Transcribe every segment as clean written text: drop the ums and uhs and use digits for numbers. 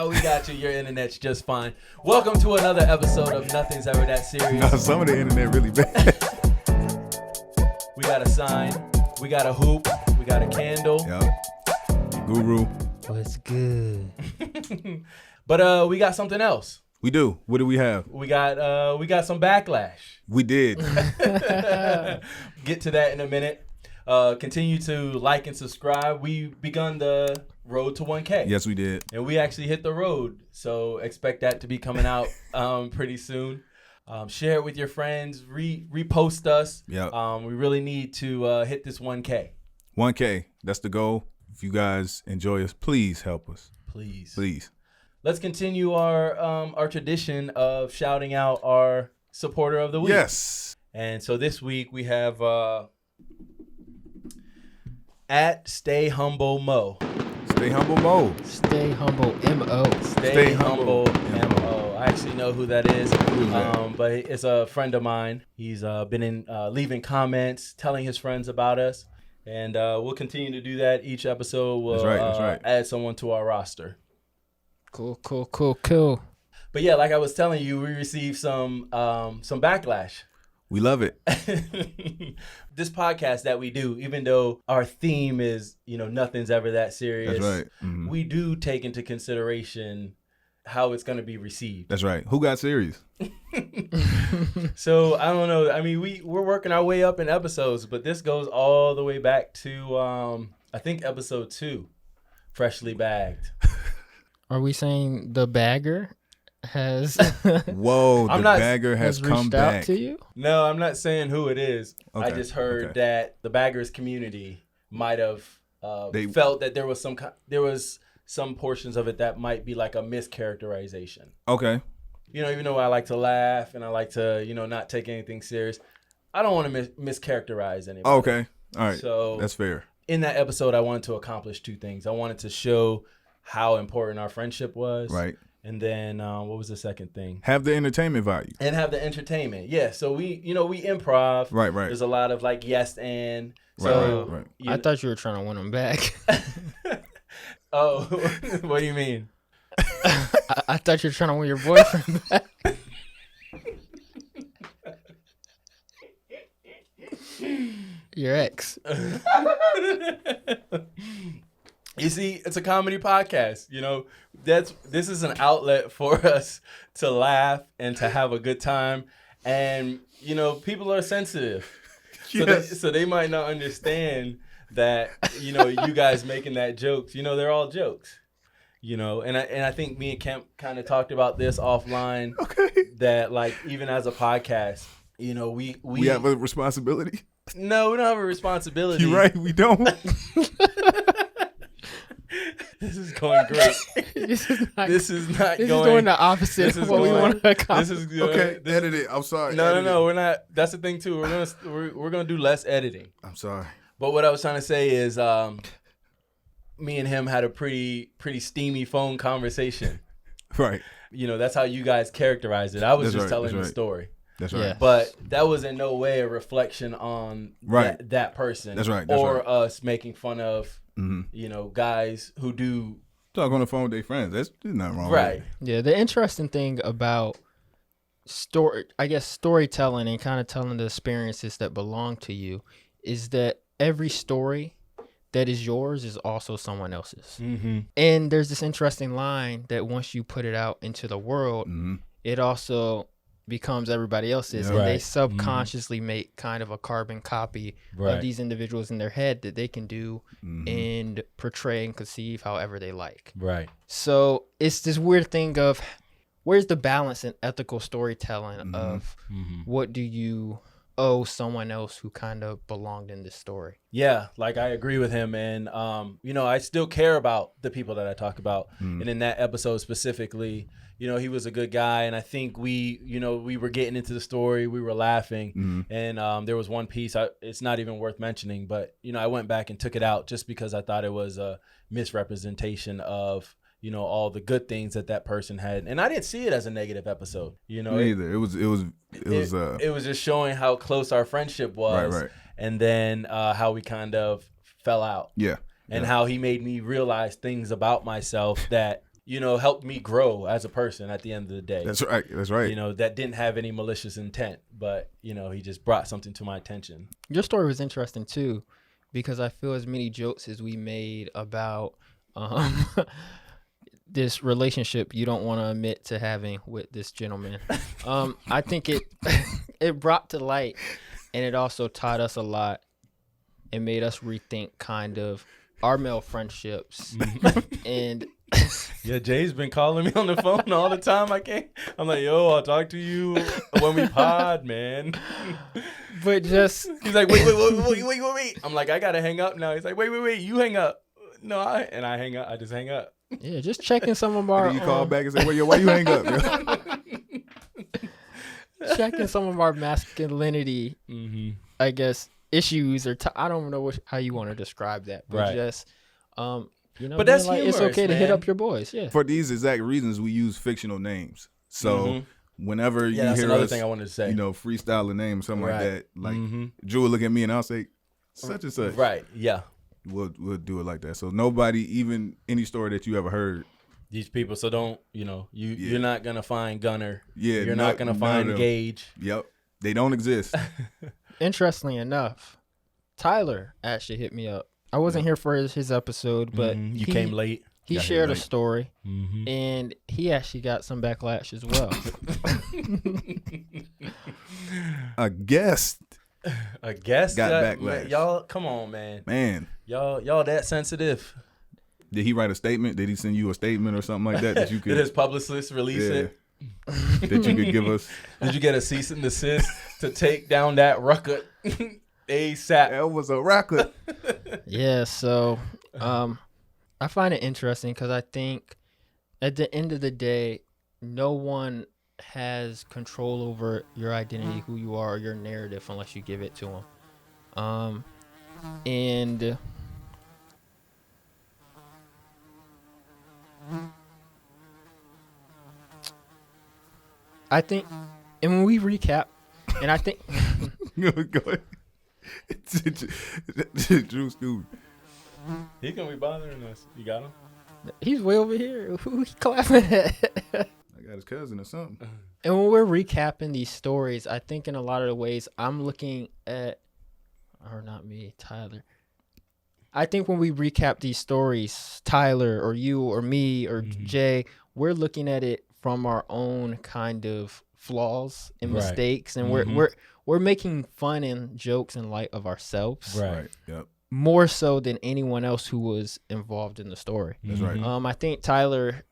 We got you. Your internet's just fine. Welcome to another episode of Nothing's Ever That Serious. No, some of the internet really bad. We got a sign. We got a hoop. We got a candle. Yep. Guru. What's good? But we got something else. We do. What do we have? We got some backlash. We did. Get to that in a minute. Continue to like and subscribe. We begun the road to 1K. Yes, we did. And we actually hit the road. So expect that to be coming out pretty soon. Share it with your friends. Repost us. Yeah. We really need to hit this 1K. 1K. That's the goal. If you guys enjoy us, please help us. Please. Let's continue our tradition of shouting out our supporter of the week. Yes. And so this week we have at Stay Humble Mo. Stay Humble Mo. Stay humble, M.O. Stay Humble M.O. I actually know who that is. Who's that? But it's a friend of mine. He's been leaving comments, telling his friends about us. And we'll continue to do that each episode. We'll That's right. add someone to our roster. Cool. But yeah, like I was telling you, we received some backlash. We love it. This podcast that we do, even though our theme is, nothing's ever that serious. That's right. Mm-hmm. We do take into consideration how it's going to be received. That's right. Who got serious? So I don't know. I mean, we're working our way up in episodes, but this goes all the way back to I think episode 2, Freshly Bagged. Are we saying the bagger has Whoa, I'm the not- bagger has reached come out back. to you? No, I'm not saying who it is. I Okay, just heard okay. that the baggers community might have They- felt that there was some portions of it that might be like a mischaracterization. Okay. Even though I like to laugh and I like to, not take anything serious, I don't want to mischaracterize anybody. Okay. All right. So That's fair. in that episode, I wanted to accomplish 2 things. I wanted to show how important our friendship was. Right. And then what was the second thing? Have the entertainment value. And have the entertainment. Yeah. So we improv. Right. There's a lot of like yes and. So, Right. I thought you were trying to win them back. Oh, what do you mean? I thought you were trying to win your boyfriend back. Your ex. You see, it's a comedy podcast. This is an outlet for us to laugh and to have a good time. And people are sensitive, so they might not understand that you guys making that jokes. They're all jokes. And I think me and Kemp kind of talked about this offline. Okay. That like even as a podcast, we have a responsibility. No, we don't have a responsibility. You're right. We don't. This is going great. This is going doing the opposite this of is what we going- want to accomplish. This is good. Okay. Edit it. I'm sorry. No, Edit it. we're not. That's the thing too. We're gonna do less editing. I'm sorry. But what I was trying to say is, me and him had a pretty steamy phone conversation. Right. That's how you guys characterized it. I was That's just right, telling that's the story. That's Yeah. right. But that was in no way a reflection on Right. that person. That's right, or us making fun of, Mm-hmm. guys who do. Talk on the phone with their friends. There's nothing wrong Right. with Yeah, the interesting thing about storytelling and kind of telling the experiences that belong to you is that every story that is yours is also someone else's. Mm-hmm. And there's this interesting line that once you put it out into the world, it also becomes everybody else's. Yeah. And they Right. subconsciously make kind of a carbon copy Right. of these individuals in their head that they can do and portray and conceive however they like. Right. So it's this weird thing of where's the balance in ethical storytelling of what do you owe someone else who kind of belonged in this story? Yeah, like I agree with him. And, I still care about the people that I talk about. And in that episode specifically, he was a good guy. And I think we were getting into the story. We were laughing. And there was one piece, it's not even worth mentioning, but, I went back and took it out just because I thought it was a misrepresentation of, all the good things that person had. And I didn't see it as a negative episode. Me either. It was just showing how close our friendship was. Right. And then how we kind of fell out. Yeah. And how he made me realize things about myself that, helped me grow as a person at the end of the day. That's right. That's right. That didn't have any malicious intent, but, he just brought something to my attention. Your story was interesting too, because I feel as many jokes as we made about this relationship you don't want to admit to having with this gentleman. I think it brought to light, and it also taught us a lot and made us rethink kind of our male friendships. And yeah, Jay's been calling me on the phone all the time. I'm like, yo, I'll talk to you when we pod, man. But just he's like, wait. I'm like, I gotta hang up now. He's like, wait, you hang up. No, I hang up. I just hang up. Yeah, just checking some of our. You call back and say, why you hang up? Checking some of our masculinity, I guess, issues or I don't know how you want to describe that, but right. Just but that's like, humorous, it's okay man. to hit up your boys. Yeah. For these exact reasons, we use fictional names. So whenever you that's hear another us, thing I wanted to say. freestyle a name, something Right. like that, like Drew will look at me and I'll say, such and such. Right. Yeah. We'll do it like that. So nobody, even any story that you ever heard. These people, so don't, you're not going to find Gunner. Yeah. You're not going to find Gage. Yep. They don't exist. Interestingly enough, Tyler actually hit me up. I wasn't here for his episode, but you came late. He Got shared here a late. story, and he actually got some backlash as well. A guest A guest got man, backlash. y'all, come on, man. Man. Y'all that sensitive. Did he write a statement? Did he send you a statement or something like that you could? Did his publicist release it? That you could give us? Did you get a cease and desist to take down that record ASAP? That was a record. Yeah, so I find it interesting because I think at the end of the day, no one has control over your identity, who you are, or your narrative unless you give it to them. And I think, and when we recap, and I think Go ahead. Drew stupid. He gonna be bothering us. You got him? he's way over here. Who he clapping at? I got his cousin or something. And when we're recapping these stories, I think in a lot of the ways I'm looking at, or not me, Tyler. I think when we recap these stories, Tyler or you or me or Jay, we're looking at it from our own kind of flaws and Right. mistakes, and we're making fun and jokes in light of ourselves, Right. Yep. more so than anyone else who was involved in the story. That's right. I think Tyler,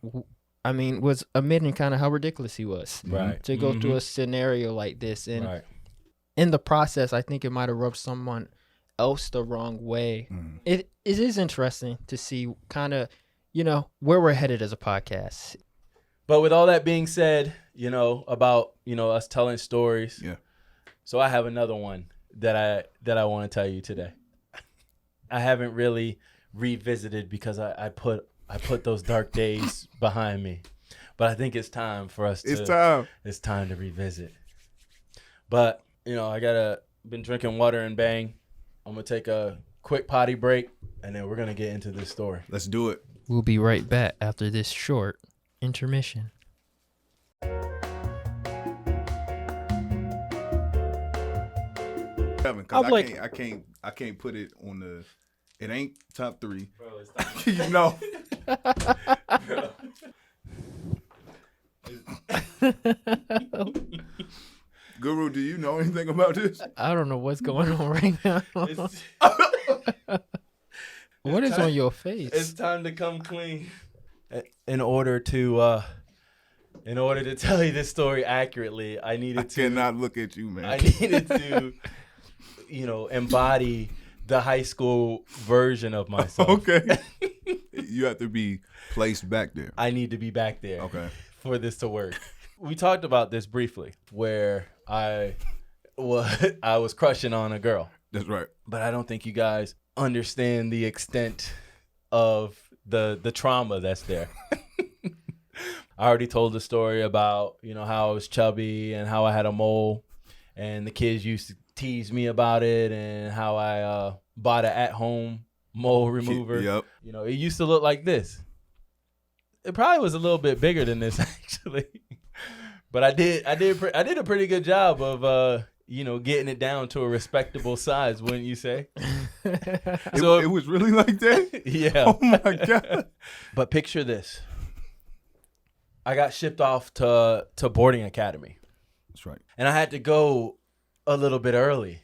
was admitting kind of how ridiculous he was Right. to go through a scenario like this, and Right. in the process, I think it might have rubbed someone else the wrong way. It is interesting to see kind of, where we're headed as a podcast. But with all that being said, about, us telling stories. Yeah. So I have another one that I want to tell you today. I haven't really revisited because I put those dark days behind me. But I think it's time for us It's time to revisit. But, been drinking water and bang. I'm going to take a quick potty break, and then we're going to get into this story. Let's do it. We'll be right back after this short intermission. Kevin, I'm cause like- I can't put it on the. It ain't top 3. Bro, it's time. You know. Guru, do you know anything about this? I don't know what's going on right now. It's What is on your face? time to come clean. In order to tell you this story accurately, I Cannot look at you, man. I needed to, embody the high school version of myself. Okay. You have to be placed back there. I need to be back there. Okay. For this to work. We talked about this briefly, where I was crushing on a girl, That's right. but I don't think you guys understand the extent of the trauma that's there. I already told the story about, how I was chubby and how I had a mole, and the kids used to tease me about it, and how I bought an at-home mole remover. Yep. It used to look like this. It probably was a little bit bigger than this actually, but I did a pretty good job of getting it down to a respectable size, wouldn't you say? So it was really like that? Yeah. Oh my God. But picture this: I got shipped off to boarding academy. That's right. And I had to go a little bit early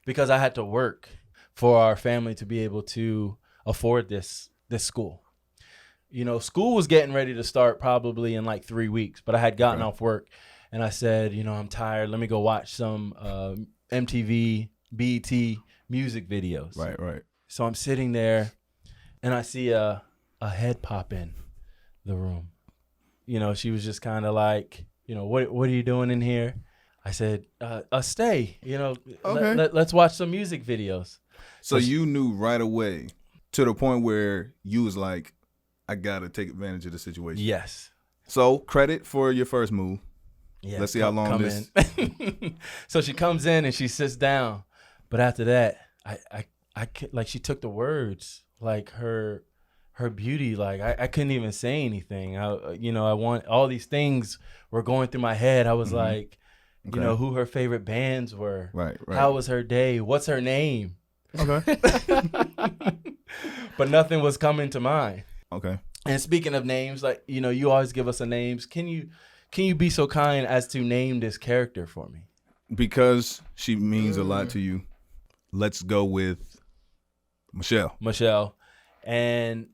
because I had to work for our family to be able to afford this school. School was getting ready to start probably in like 3 weeks, but I had gotten off work and I said, I'm tired. Let me go watch some MTV, BET music videos. Right. So I'm sitting there and I see a head pop in the room. She was just kind of like, what are you doing in here? I said, stay, Okay. let's watch some music videos. So you knew right away to the point where you was like, I got to take advantage of the situation. Yes. So credit for your first move. Yeah, Let's see how long this. So she comes in and she sits down. But after that, I like she took the words, like her beauty, like I couldn't even say anything. I want all these things were going through my head. I was like, who her favorite bands were. Right. How was her day? What's her name? Okay. But nothing was coming to mind. Okay. And speaking of names, like, you always give us a names. Can you be so kind as to name this character for me? Because she means a lot to you. Let's go with Michelle. And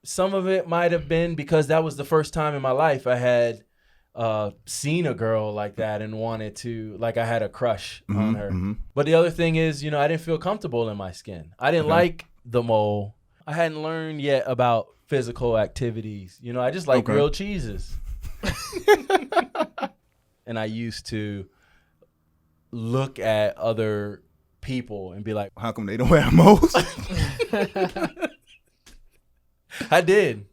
some of it might have been because that was the first time in my life I had seen a girl like that and wanted to, like, I had a crush on her. Mm-hmm. But the other thing is, I didn't feel comfortable in my skin. I didn't like the mole. I hadn't learned yet about physical activities. I just like grilled cheeses. And I used to look at other people and be like, how come they don't have moles? I did.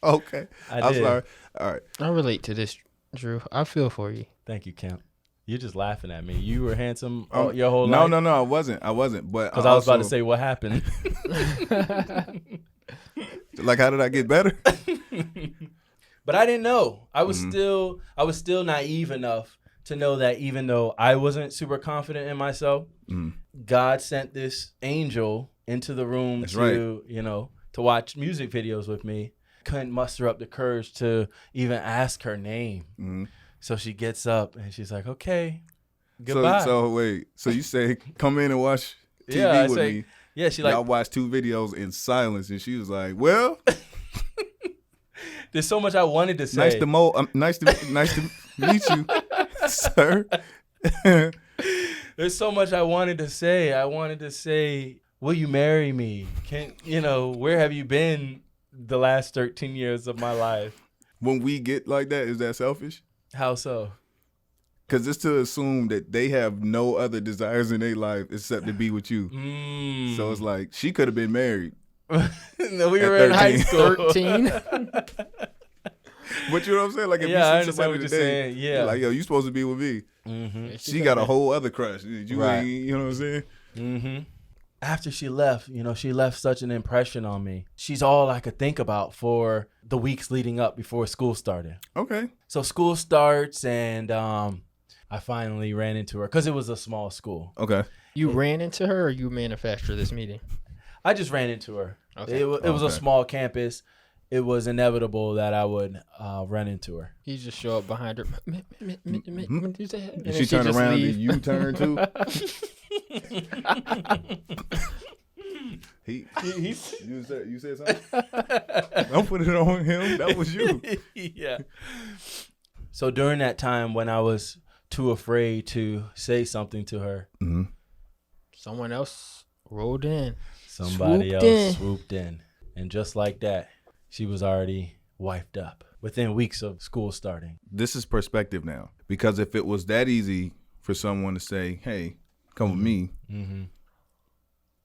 Okay. I'm sorry. All right. I relate to this, Drew. I feel for you. Thank you, Kemp. You're just laughing at me. You were handsome your whole life. No, I wasn't. But because I was about to say what happened. Like, how did I get better? But I didn't know. I was still naive enough to know that even though I wasn't super confident in myself, God sent this angel into the room to watch music videos with me. Couldn't muster up the courage to even ask her name. Mm-hmm. So she gets up and she's like, okay, goodbye. So wait, so you say, come in and watch TV with me. Yeah, she like, y'all watched 2 videos in silence, and she was like, well. There's so much I wanted to say. Nice to meet you, sir. There's so much I wanted to say. I wanted to say, will you marry me? Where have you been the last 13 years of my life? When we get like that, is that selfish? How so? Because it's to assume that they have no other desires in their life except to be with you. So it's like, she could have been married. No, we were in high school. 13. But you know what I'm saying? Like, if I you see understand somebody what you're today, saying. Yeah. You're like, yo, you supposed to be with me. Mm-hmm. She got a whole other crush. You right. You know what I'm saying? Mm-hmm. After she left, she left such an impression on me. She's all I could think about for the weeks leading up before school started. Okay. So school starts, and I finally ran into her because it was a small school. Okay. You ran into her, or you manufactured this meeting? I just ran into her. Okay. It was a small campus. It was inevitable that I would run into her. You just show up behind her. And she turned around and you turn too? You said something? Don't put it on him. That was you. Yeah. So during that time when I was too afraid to say something to her, someone else rolled in. Somebody else swooped in. And just like that, she was already wiped up within weeks of school starting. This is perspective now. Because if it was that easy for someone to say, hey, come with me,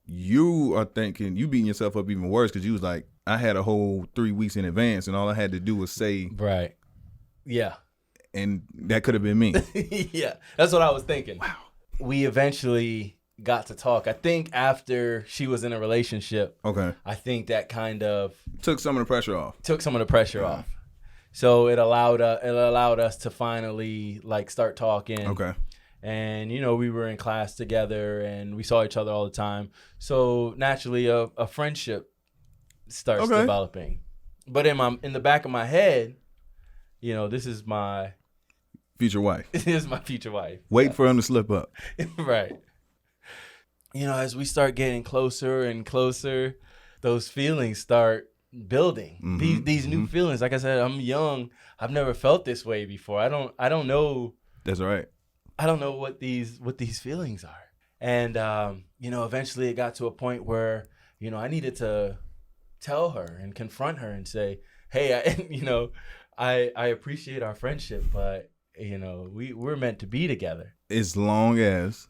you are thinking, you beating yourself up even worse because you was like, I had a whole 3 weeks in advance and all I had to do was say. Right. Yeah. And that could have been me. Yeah. That's what I was thinking. Wow. We eventually got to talk. I think after she was in a relationship. Okay. I think that kind of took some of the pressure off. So it allowed us to finally like start talking. Okay. And, you know, we were in class together and we saw each other all the time. So naturally a friendship starts developing. But in the back of my head, you know, this is my future wife. This is my future wife. Wait for him to slip up. Right. You know, as we start getting closer and closer, those feelings start building. Mm-hmm. These new feelings. Like I said, I'm young. I've never felt this way before. I don't know. That's right. I don't know what these feelings are. And you know, eventually it got to a point where, you know, I needed to tell her and confront her and say, "Hey, I appreciate our friendship, but you know, we're meant to be together." As long as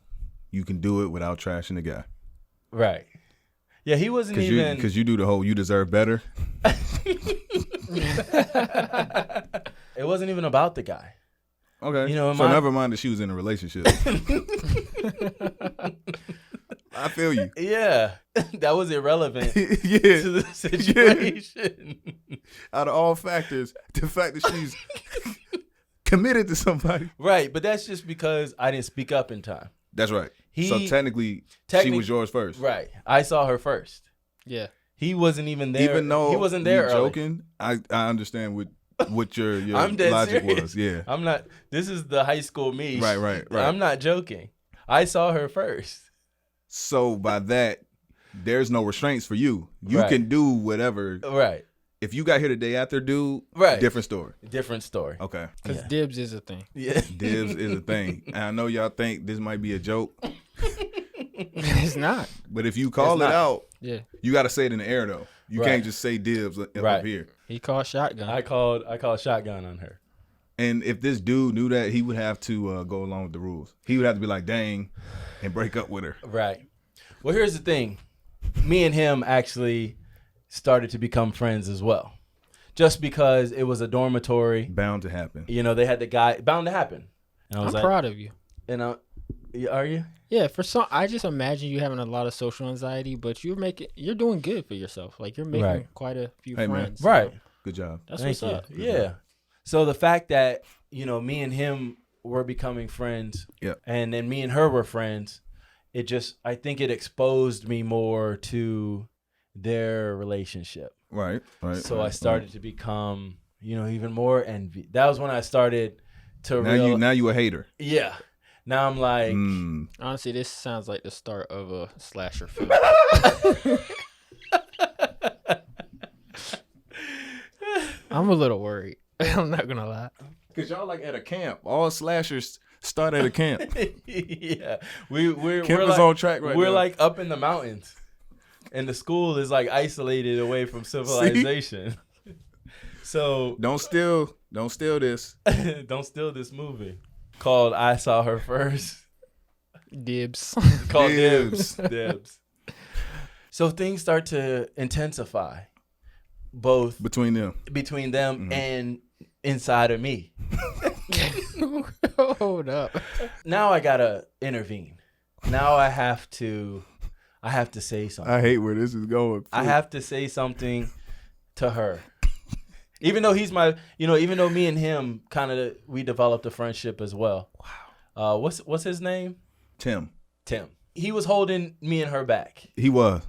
you can do it without trashing the guy. Right. Yeah, he wasn't even... Because you do the whole, you deserve better. It wasn't even about the guy. Okay. You know, so never mind that she was in a relationship. I feel you. Yeah. That was irrelevant Yeah. to the situation. Yeah. Out of all factors, the fact that she's committed to somebody. Right, but that's just because I didn't speak up in time. That's right. So technically, she was yours first. Right. I saw her first. Yeah. He wasn't even there. Even though he wasn't there you're early. joking, I understand what your I'm dead logic serious. was. Yeah. I'm not. This is the high school me. Right. I'm not joking. I saw her first. So by that, there's no restraints for you. You Right. can do whatever. Right. If you got here the day after, dude, Right. different story. Different story. Okay. Because Yeah. dibs is a thing. Yeah. Dibs is a thing. And I know y'all think this might be a joke, It's not. but if you call It's it not. out, Yeah. you got to say it in the air though. You Right. can't just say dibs up Right. here. He called shotgun. I called shotgun on her. And if this dude knew that, he would have to go along with the rules. He would have to be like, dang, and break up with her. Right. Well, here's the thing. Me and him actually started to become friends as well. Just because it was a dormitory. Bound to happen. You know, they had the guy bound to happen. And I was I'm proud of you. And are you? Yeah, I just imagine you having a lot of social anxiety, but you're doing good for yourself. Like you're making Right. quite a few Hey, man. friends. Right. Good job. That's Thank what's you. up. Yeah. So the fact that, you know, me and him were becoming friends, Yeah. and then me and her were friends, I think it exposed me more to their relationship. Right. So I started to become, you know, even more envy. That was when I started to Now you a hater. Yeah. Now I'm like, Honestly, this sounds like the start of a slasher film. I'm a little worried. I'm not gonna lie. Cause y'all like at a camp. All slashers start at a camp. yeah, we're Camp is like, on track right We're now. like up in the mountains, and the school is like isolated away from civilization. So Don't steal this. don't steal this movie called "I Saw Her First." Dibs. Called Dibs. Dibs. So things start to intensify, both Between them. and inside of me. Hold up. Now I gotta intervene. Now I have to say something. I hate where this is going. I have to say something to her. Even though even though me and him we developed a friendship as well. Wow. What's his name? Tim. He was holding me and her back. He was.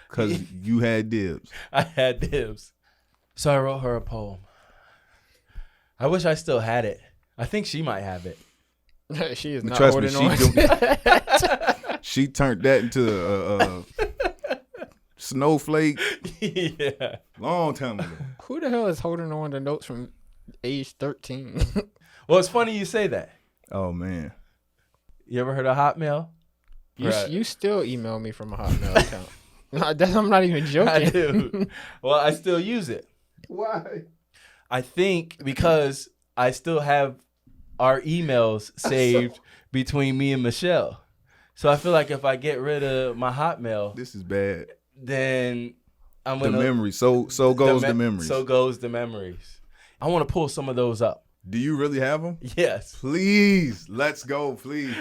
Because you had dibs. I had dibs. So I wrote her a poem. I wish I still had it. I think she might have it. She is not Trust me, holding on. she turned that into a snowflake Yeah. long time ago. Who the hell is holding on to notes from age 13? Well, it's funny you say that. Oh, man. You ever heard of Hotmail? Right. You still email me from a Hotmail account. No, I'm not even joking. I do. Well, I still use it. Why? I think because I still have our emails saved between me and Michelle. So I feel like if I get rid of my Hotmail, This is bad. then I'm The gonna memories. So goes the memories. So goes the memories. I want to pull some of those up. Do you really have them? Yes. Please. Let's go. Please.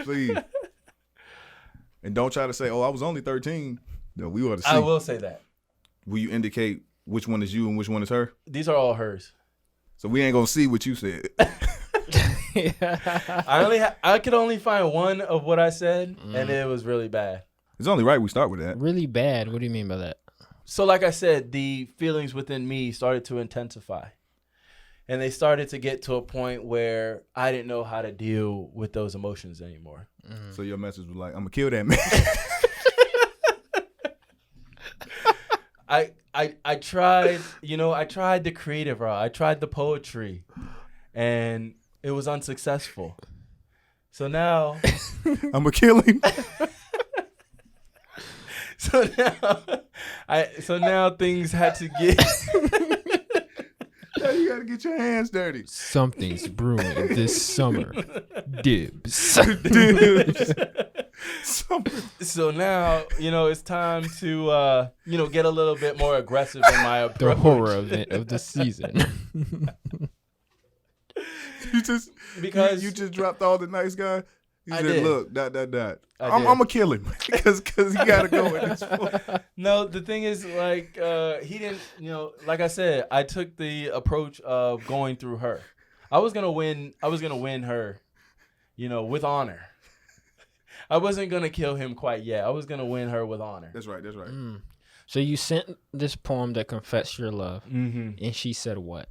And don't try to say, oh, I was only 13. No, we want to see. I will say that. Will you indicate which one is you and which one is her? These are all hers. So we ain't gonna see what you said. I could only find one of what I said, and it was really bad. It's only right we start with that. Really bad? What do you mean by that? So like I said, the feelings within me started to intensify. And they started to get to a point where I didn't know how to deal with those emotions anymore. So your message was like, I'm gonna kill that man. I tried, I tried the creative route. I tried the poetry, and it was unsuccessful. So now I'm gonna kill him. So now things had to get. You gotta get your hands dirty. Something's brewing this summer. Dibs. So now, it's time to, get a little bit more aggressive in my approach. The horror event of the season. Because you just dropped all the nice guy. You said, did. Look, I'm gonna kill him because he gotta go in this point. No, the thing is, like, he didn't, like I said, I took the approach of going through her. I was gonna win her, with honor. I wasn't gonna kill him quite yet. I was gonna win her with honor. That's right. So you sent this poem that confessed your love, and she said what?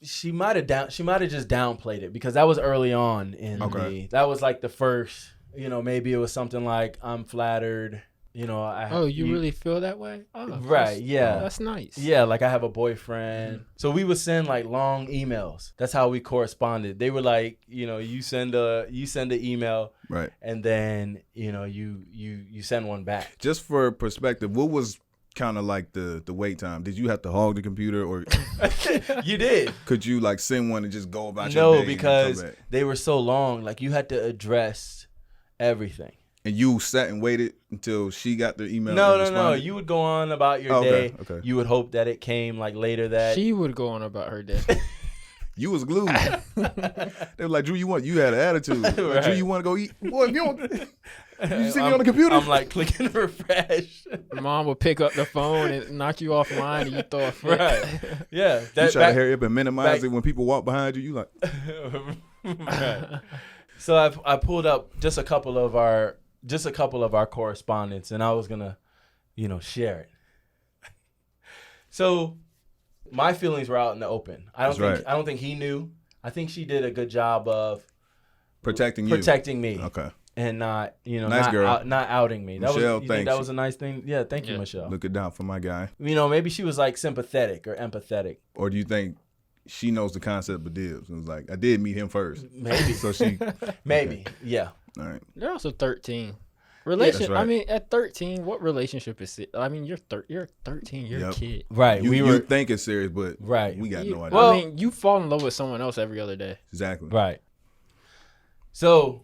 She might have just downplayed it because that was early on in me. That was like the first, maybe it was something like, I'm flattered, you really feel that way? Oh, right, yeah. That's nice. Yeah, like I have a boyfriend. So we would send like long emails. That's how we corresponded. They were like, you send an email, right, and then, you send one back. Just for perspective, what was kind of like the wait time? Did you have to hog the computer, or you did? Could you like send one and just go about your day? No, because they were so long. Like you had to address everything. And you sat and waited until she got the email? No. You would go on about your day. Okay. You would hope that it came like later that. She would go on about her day. You was glued. They were like, Drew, you had an attitude. Like, right. Drew, you want to go eat? Boy, you see me on the computer? I'm like clicking refresh. Mom would pick up the phone and knock you offline, and you throw a fit. Right. Yeah. You try to hurry up and minimize it when people walk behind you. You like. Right. So I pulled up just a couple of our correspondence, and I was gonna, share it. So my feelings were out in the open. I don't think he knew. I think she did a good job of protecting me. Okay. And not, nice girl. Not outing me. Michelle, that was a nice thing? Yeah, thank you, Michelle. Look it down for my guy. Maybe she was like sympathetic or empathetic. Or do you think she knows the concept of dibs? It was like, I did meet him first. Maybe. So she. Maybe. Okay. Yeah. All right. They're also 13. Right. I mean, at 13, what relationship is it? I mean, you're 13, you're a kid. Right. You think it's serious, but right. We got no idea. Well, I mean, you fall in love with someone else every other day. Exactly. Right. So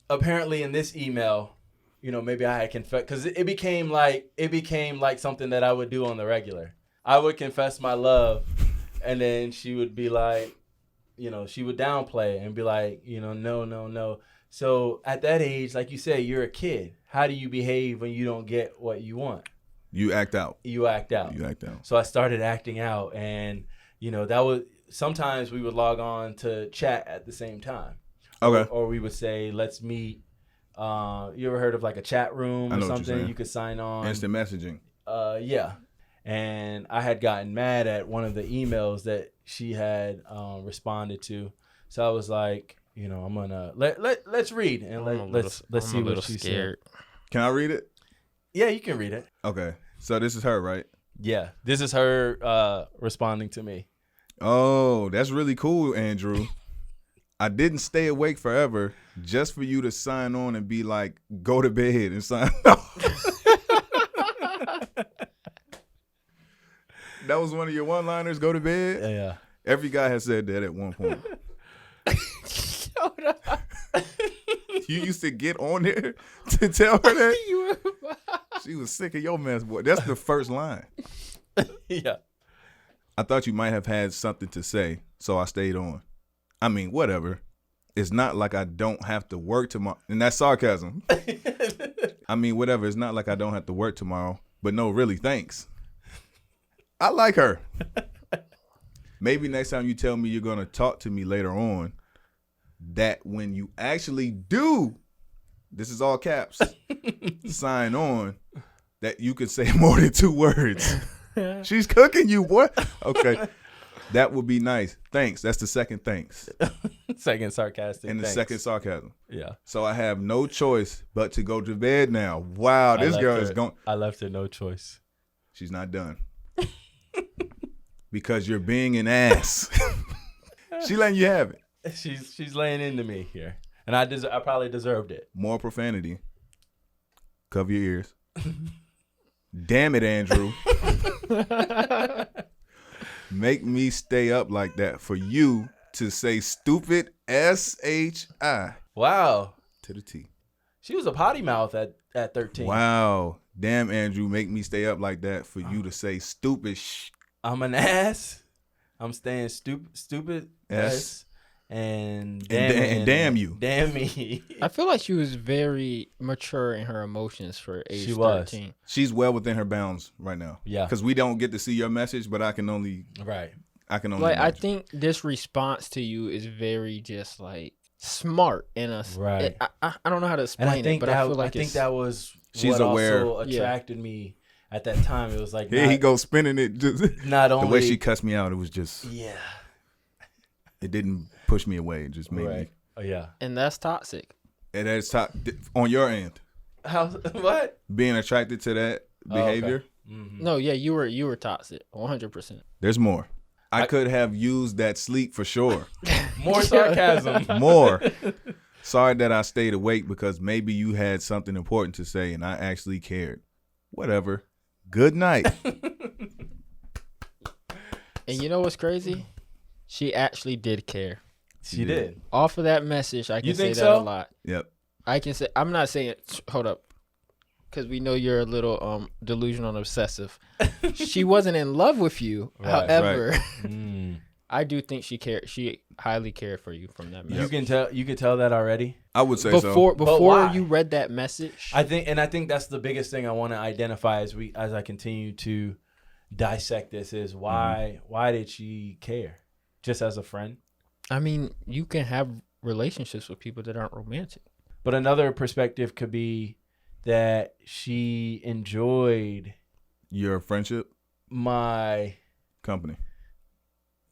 apparently in this email, maybe I had confessed, because it became like something that I would do on the regular. I would confess my love, and then she would be like, she would downplay it and be like, no. So at that age, like you say, you're a kid. How do you behave when you don't get what you want? You act out. So I started acting out, and that was, sometimes we would log on to chat at the same time. Okay. Or we would say, let's meet. You ever heard of like a chat room or something? You could sign on. Instant messaging. Yeah. And I had gotten mad at one of the emails that she had responded to. So I was like, I'm gonna let's read and let's see what she said. Can I read it? Yeah, you can read it. Okay. So this is her, right? Yeah. This is her responding to me. Oh, that's really cool, Andrew. I didn't stay awake forever just for you to sign on and be like, go to bed and sign off. That was one of your one-liners, go to bed? Yeah. Every guy has said that at one point. You used to get on there to tell her that? She was sick of your mess, boy. That's the first line. Yeah. I thought you might have had something to say, so I stayed on. I mean, whatever. It's not like I don't have to work tomorrow. And that's sarcasm. I mean, whatever. It's not like I don't have to work tomorrow. But no, really, thanks. I like her. Maybe next time you tell me you're gonna talk to me later on, that when you actually do, this is all caps, sign on, that you could say more than 2 words. She's cooking you, boy. Okay. That would be nice. Thanks. That's the second thanks. Second sarcastic. And the second sarcasm. Yeah. So I have no choice but to go to bed now. Wow, this girl is going. I left her no choice. She's not done. Because you're being an ass. She letting you have it. She's laying into me here. And I probably deserved it. More profanity. Cover your ears. Damn it, Andrew. Make me stay up like that for you to say stupid S-H-I. Wow. To the T. She was a potty mouth at 13. Wow. Damn, Andrew, make me stay up like that for you to say stupid I'm an ass. I'm staying stupid S. And damn you. Damn me. I feel like she was very mature in her emotions for age She was. 13. She's well within her bounds right now. Yeah. Because we don't get to see your message, but I can only Right. Like, I imagine. think this response to you is very just like smart in us. Right. I don't know how to And explain it, but I feel like that was She's what aware. also attracted me at that time. It was like Here he goes spinning it. Just not only the way she cussed me out, it was just, yeah. it didn't push me away. It just made me. Right. Oh yeah. and that's toxic. And that's top on your end. How what? Being attracted to that behavior. Mm-hmm. No, yeah, you were toxic, 100%. There's more. I could have used that sleep for sure. More sarcasm. More. Sorry that I stayed awake because maybe you had something important to say and I actually cared. Whatever. Good night. And you know what's crazy? She actually did care. She did. Off of that message, I can You say think that so? a lot. Yep. I can say, I'm not saying, hold up, because we know you're a little delusional and obsessive. She wasn't in love with you. Right, However, Mm. I do think she cared. She highly cared for you from that message. You can tell that already. I would say Before why? you read that message, I think that's the biggest thing I want to identify as I continue to dissect this is why did she care? Just as a friend? I mean, you can have relationships with people that aren't romantic. But another perspective could be that she enjoyed your friendship, my company,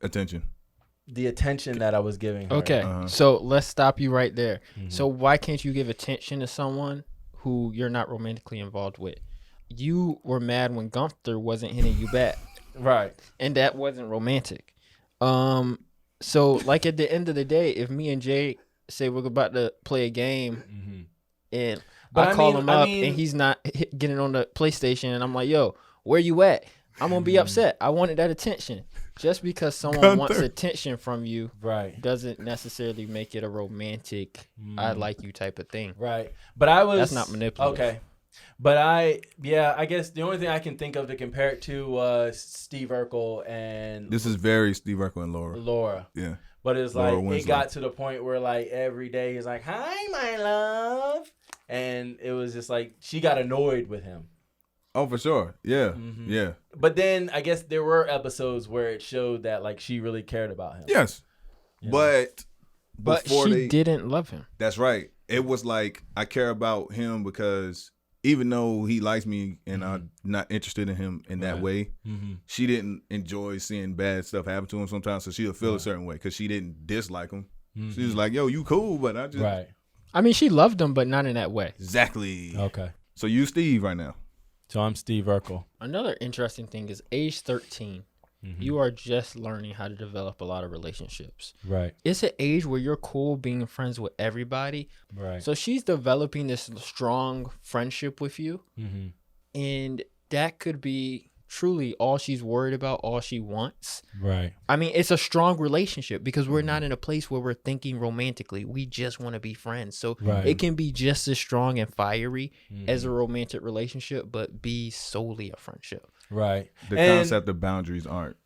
attention. the attention that I was giving her. Okay, Uh-huh. so let's stop you right there. Mhm. So why can't you give attention to someone who you're not romantically involved with? You were mad when Gunther wasn't hitting you back, Right. and that wasn't romantic. So like at the end of the day, if me and Jay say we're about to play a game, Mm-hmm. and But I call him up and he's not getting on the PlayStation, and I'm like, "Yo, where you at?" I'm gonna be upset. I wanted that attention. Just because someone wants Gunther. attention from you Right. doesn't necessarily make it a romantic "I like you" type of thing. Right. But I was That's not manipulative. Okay. But I guess the only thing I can think of to compare it to was Steve Urkel and This is very Steve Urkel and Laura. Laura. Yeah. But it's Laura like Winslow. it got to the point where like every day he's like, "Hi, my love," and it was just like she got annoyed with him. Oh, for sure. Yeah. Mhm. Yeah. But then I guess there were episodes where it showed that like she really cared about him. Yes. Yeah. But before she didn't love him. That's right. It was like I care about him because even though he likes me and I'm not interested in him in that Right. way, Mm-hmm. she didn't enjoy seeing bad stuff happen to him sometimes. So she'll feel a certain way because she didn't dislike him. She was like, "Yo, you cool," but I just Right. I mean, she loved him, but not in that way. exactly. Okay. So you Steve right now. So I'm Steve Urkel. Another interesting thing is age 13. Mm-hmm. You are just learning how to develop a lot of relationships. Right. It's an age where you're cool being friends with everybody. Right. So she's developing this strong friendship with you. Mm-hmm. And that could be truly all she's worried about, all she wants. Right. I mean, it's a strong relationship because we're not in a place where we're thinking romantically. We just want to be friends. So Right. it can be just as strong and fiery Mhm. as a romantic relationship, but be solely a friendship. Right. The And- concept of boundaries aren't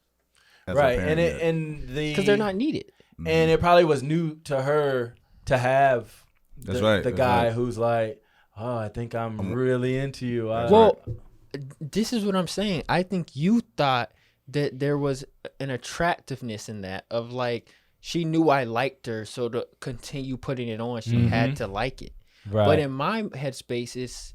as Right. apparent And yet. Because they're not needed. and it probably was new to her to have That's the, right, the that's guy right. who's like, "Oh, I think I'm really into you." That's Well, this is what I'm saying. I think you thought that there was an attractiveness in that of like she knew I liked her, so to continue putting it on, she had to like it. Right. But in my headspace, it's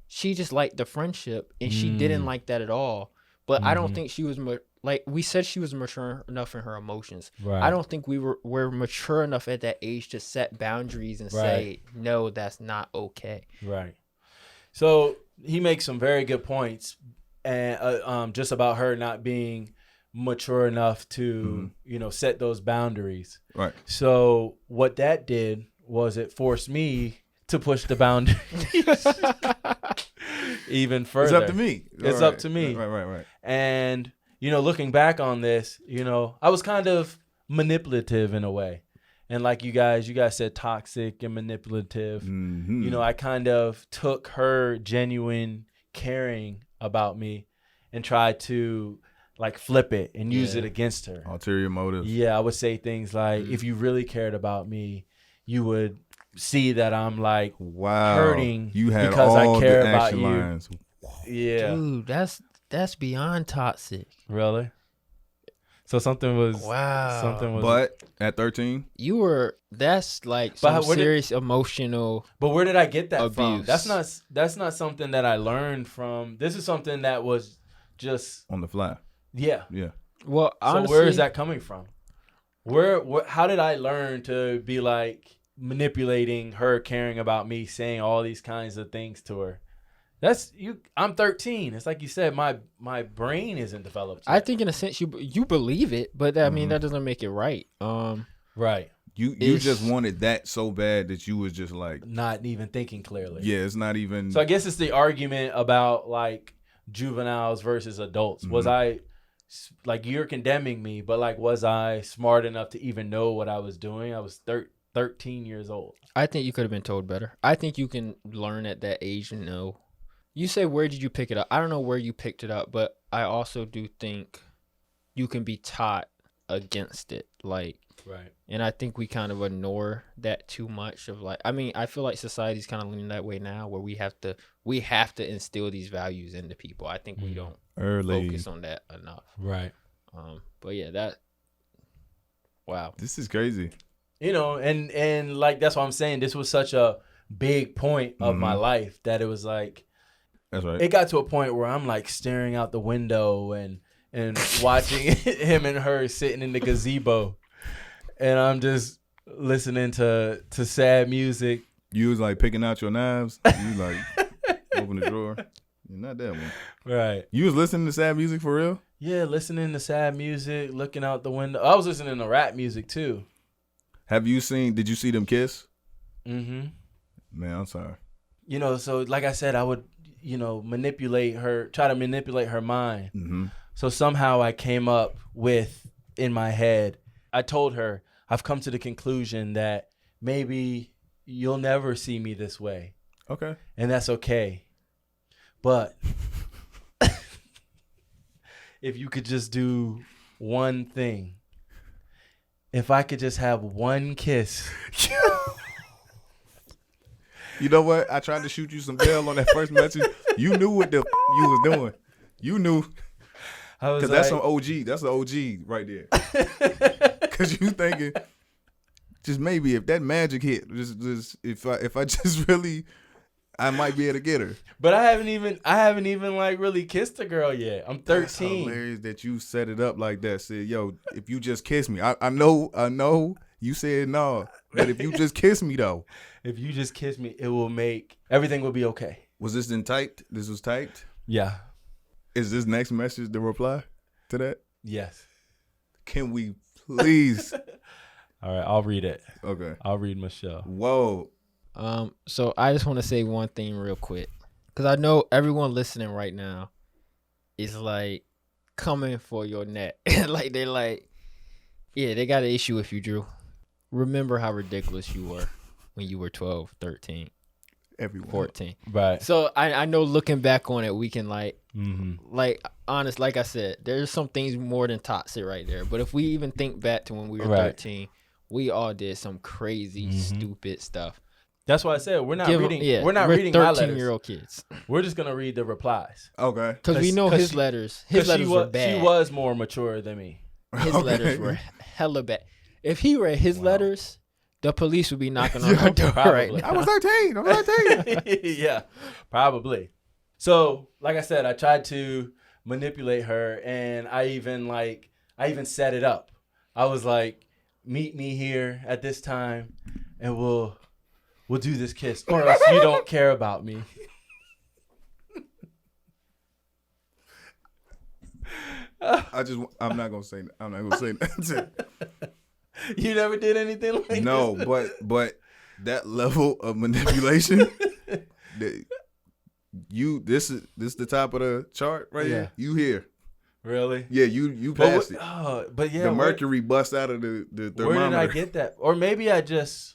she just liked the friendship, and she didn't like that at all. But I don't think she was like we said she was mature enough in her emotions. Right. I don't think we're mature enough at that age to set boundaries and say no, that's not okay. Right. So he makes some very good points, and just about her not being mature enough to set those boundaries. Right. So what that did was it forced me to push the boundaries even further. It's up to me. It's up to me. Right. And looking back on this, I was kind of manipulative in a way. And like you guys said toxic and manipulative. Mm-hmm. I kind of took her genuine caring about me and tried to like flip it and use it against her. Ulterior motives. Yeah, I would say things like, if you really cared about me, you would see that I'm like hurting you had because all I care the about action you. lines. Yeah. Dude, that's beyond toxic. Really? So something was Wow. But at 13, that's like some serious emotional. But where did I get that from? abuse. That's not something that I learned from. This is something that was just on the fly. yeah. Well, honestly, So where is that coming from? Where how did I learn to be like manipulating her, caring about me, saying all these kinds of things to her? That's you. I'm 13. It's like you said, my brain isn't developed yet. I think in a sense you believe it, but I mean that doesn't make it right. Right. You just wanted that so bad that you was just like Not even thinking clearly. yeah, it's not even. So I guess it's the argument about like juveniles versus adults. Was I like, you're condemning me, but like, was I smart enough to even know what I was doing? I was 13 years old. I think you could have been told better. I think you can learn at that age and know. You say, where did you pick it up? I don't know where you picked it up, but I also do think you can be taught against it. Like, Right. and I think we kind of ignore that too much of like, I mean, I feel like society's kind of leaning that way now where we have to instill these values into people. I think we don't early focus on that enough. Right. But yeah, wow. This is crazy. And like, that's what I'm saying. This was such a big point of my life that it was like, That's right. it got to a point where I'm like staring out the window and watching him and her sitting in the gazebo, and I'm just listening to sad music. You was like picking out your knives. You like open the drawer. Not that one. Right. You was listening to sad music for real? Yeah, listening to sad music, looking out the window. I was listening to rap music too. Did you see them kiss? Mm-hmm. Man, I'm sorry. So like I said, I would, try to manipulate her mind. Mm-hmm. So somehow I came up with, in my head, I told her, I've come to the conclusion that maybe you'll never see me this way. Okay. And that's okay. But if you could just do one thing, if I could just have one kiss. You know what? I tried to shoot you some bail on that first message. You knew what you was doing. You knew. Because that's some OG. That's an OG right there. Because you thinking, just maybe if that magic hit, just if I just really, I might be able to get her. But I haven't even like really kissed a girl yet. I'm 13. That's hilarious that you set it up like that. Said, yo, if you just kiss me, I know you said no, but if you just kiss me though. If you just kiss me, everything will be okay. Was this typed? This was typed? Yeah. Is this next message the reply to that? Yes. Can we please? All right, I'll read it. Okay. I'll read Michelle. Whoa. So I just want to say one thing real quick, because I know everyone listening right now is like coming for your neck. Like they're like, yeah, they got an issue with you, Drew. Remember how ridiculous you were when you were 12, 13, Everyone. 14. Right. So I know looking back on it, we can like Mm-hmm. like I said, there's some things more than toxic right there. But if we even think back to when we were Right. 13, we all did some crazy, stupid stuff. That's why I said we're not reading. Yeah, we're not reading my letters. 13-year-old kids. We're just gonna read the replies. Okay. Because we know his letters. His letters were bad. She was more mature than me. His letters were hella bad. If he read his letters, the police would be knocking on our door right now. I was 13. I was 13. Yeah, probably. So, like I said, I tried to manipulate her, and I even set it up. I was like, meet me here at this time, and we'll do this kiss, or else you don't care about me. I'm not gonna say that. You never did anything like this? No, but that level of manipulation, this is the top of the chart right here. You here? Really? Yeah, you passed it. Oh, but yeah, the mercury bust out of the thermometer. Where did I get that? Or maybe I just.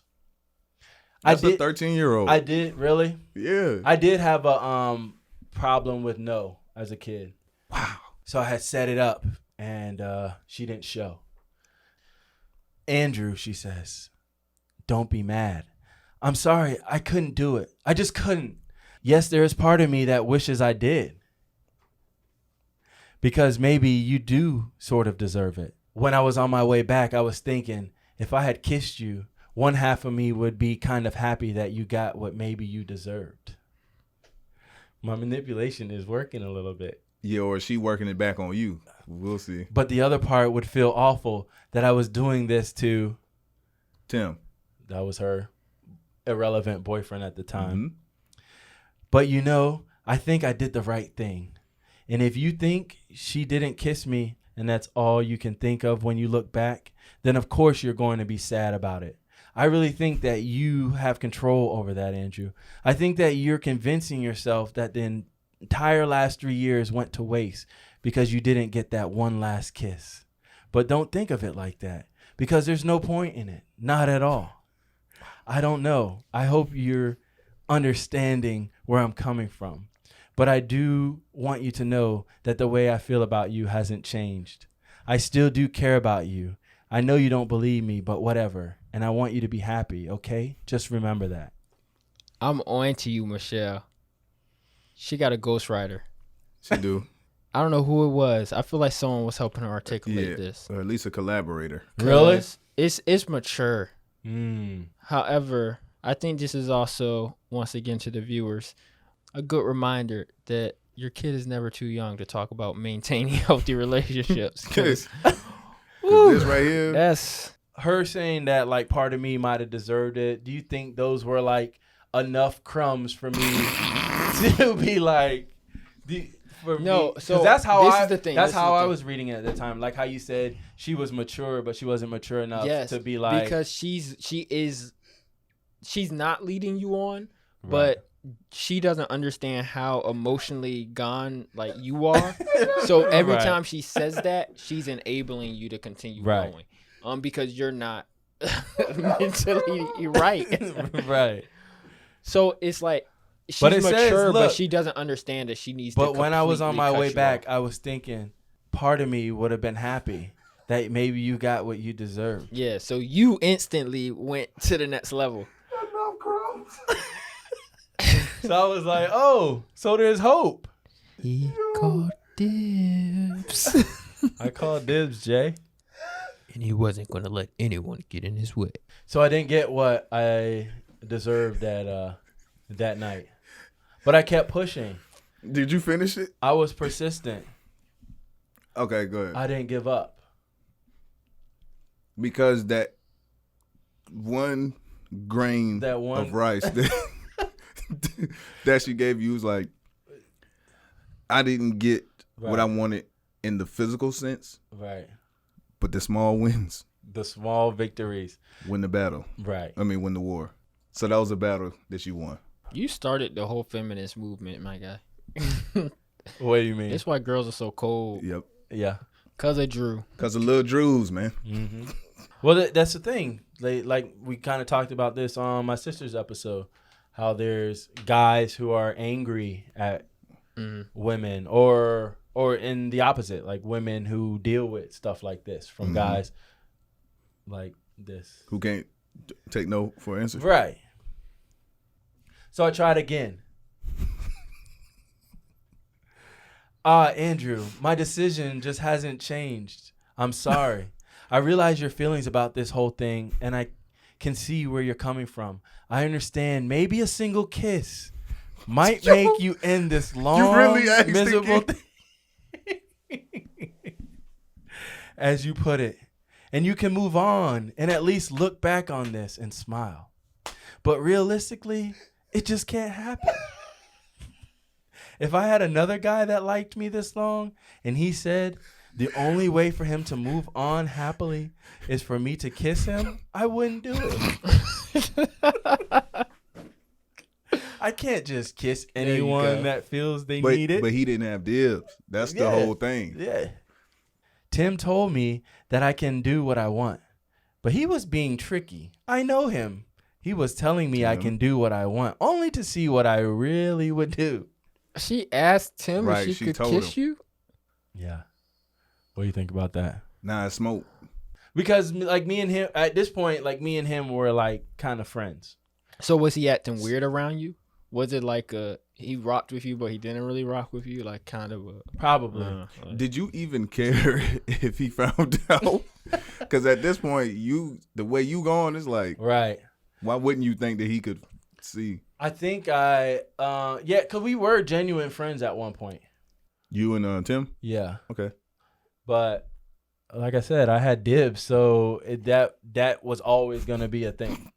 That's a 13-year-old. I did really. Yeah. I did have a problem with no as a kid. Wow. So I had set it up, and she didn't show. Andrew, she says, don't be mad. I'm sorry, I couldn't do it. I just couldn't. Yes, there is part of me that wishes I did. Because maybe you do sort of deserve it. When I was on my way back, I was thinking, if I had kissed you, one half of me would be kind of happy that you got what maybe you deserved. My manipulation is working a little bit. Yeah, or is she working it back on you? We'll see. But the other part would feel awful that I was doing this to Tim. That was her irrelevant boyfriend at the time. Mm-hmm. But I think I did the right thing. And if you think she didn't kiss me and that's all you can think of when you look back, then of course you're going to be sad about it. I really think that you have control over that, Andrew. I think that you're convincing yourself that the entire last 3 years went to waste because you didn't get that one last kiss. But don't think of it like that because there's no point in it. Not at all. I don't know. I hope you're understanding where I'm coming from. But I do want you to know that the way I feel about you hasn't changed. I still do care about you. I know you don't believe me, but whatever. And I want you to be happy, okay? Just remember that. I'm on to you, Michelle. She got a ghostwriter. She do. I don't know who it was. I feel like someone was helping her articulate this. Or at least a collaborator. Really? It's mature. Mm. However, I think this is also, once again to the viewers, a good reminder that your kid is never too young to talk about maintaining healthy relationships. This right here. That's her saying that like part of me might have deserved it. Do you think those were like enough crumbs for me to be like no? Me? So that's how this is the thing. That's how I was reading it at the time. Like how you said she was mature, but she wasn't mature enough to be like because she's not leading you on, right. but she doesn't understand how emotionally gone like you are. So every Right. time she says that, she's enabling you to continue Right. going. Because you're not mentally right. Right. So it's like she's But it mature, says, but look, she doesn't understand that she needs But to when I was on my completely way cut you back, off. I was thinking part of me would have been happy that maybe you got what you deserved. Yeah, so you instantly went to the next level. So I was like, oh, so there's hope. He called dibs. I called dibs, Jay. And he wasn't going to let anyone get in his way. So I didn't get what I deserved that night. But I kept pushing. Did you finish it? I was persistent. Okay, go ahead. I didn't give up. Because that one grain of rice that she gave you was like, I didn't get what I wanted in the physical sense. Right. But the small wins. The small victories. Win the battle. Right. Win the war. So that was a battle that you won. You started the whole feminist movement, my guy. What do you mean? That's why girls are so cold. Yep. Yeah. Because of Drew. Because of little Drews, man. Mm-hmm. Well, that's the thing. Like we kind of talked about this on my sister's episode, how there's guys who are angry at women or in the opposite, like women who deal with stuff like this from guys like this. Who can't take no for answer. Right. So I tried again. Andrew, my decision just hasn't changed. I'm sorry. I realize your feelings about this whole thing, and I can see where you're coming from. I understand maybe a single kiss might make you end this long, miserable thing. As you put it. And you can move on and at least look back on this and smile. But realistically, it just can't happen. If I had another guy that liked me this long and he said the only way for him to move on happily is for me to kiss him, I wouldn't do it. I can't just kiss anyone that feels they need it. But he didn't have dibs. That's the whole thing. Yeah. Tim told me that I can do what I want, but he was being tricky. I know him. He was telling me I can do what I want, only to see what I really would do. She asked Tim if she could kiss you? Yeah. What do you think about that? Nah, it's smoke. Because like me and him, at this point, like me and him were like kind of friends. So was he acting weird around you? Was it like he rocked with you, but he didn't really rock with you? Like kind of probably. Did you even care if he found out? Because at this point, the way you going is like, right. Why wouldn't you think that he could see? I think because we were genuine friends at one point. You and Tim? Yeah. Okay. But like I said, I had dibs, so that was always going to be a thing.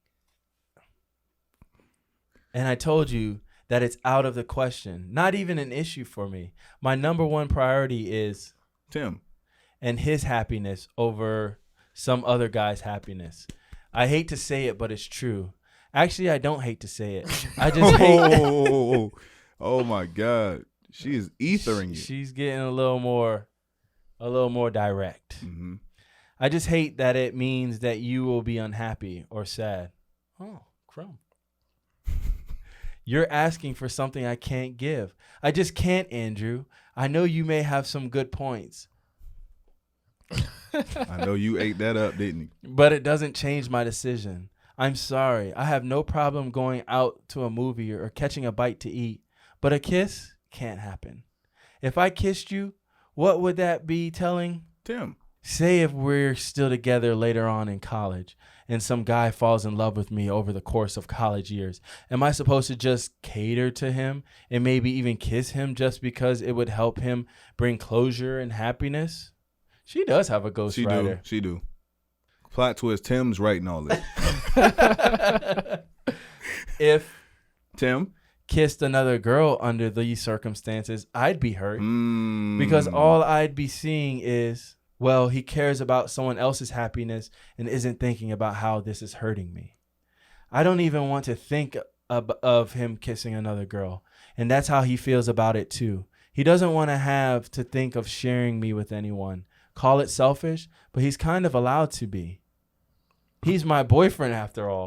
And I told you that it's out of the question. Not even an issue for me. My number one priority is Tim and his happiness over some other guy's happiness. I hate to say it, but it's true. Actually, I don't hate to say it. I just hate. Oh my God. She is ethering you. She's getting a little more direct. Mm-hmm. I just hate that it means that you will be unhappy or sad. Oh, crumb. You're asking for something I can't give. I just can't, Andrew. I know you may have some good points. I know you ate that up, didn't you? But it doesn't change my decision. I'm sorry. I have no problem going out to a movie or catching a bite to eat. But a kiss can't happen. If I kissed you, what would that be telling? Tim. Say if we're still together later on in college and some guy falls in love with me over the course of college years. Am I supposed to just cater to him and maybe even kiss him just because it would help him bring closure and happiness? She does have a ghostwriter. She do. Plot twist, Tim's writing all this. If Tim kissed another girl under these circumstances, I'd be hurt. Because all I'd be seeing is, well, he cares about someone else's happiness and isn't thinking about how this is hurting me. I don't even want to think of him kissing another girl. And that's how he feels about it too. He doesn't want to have to think of sharing me with anyone. Call it selfish, but he's kind of allowed to be. He's my boyfriend after all.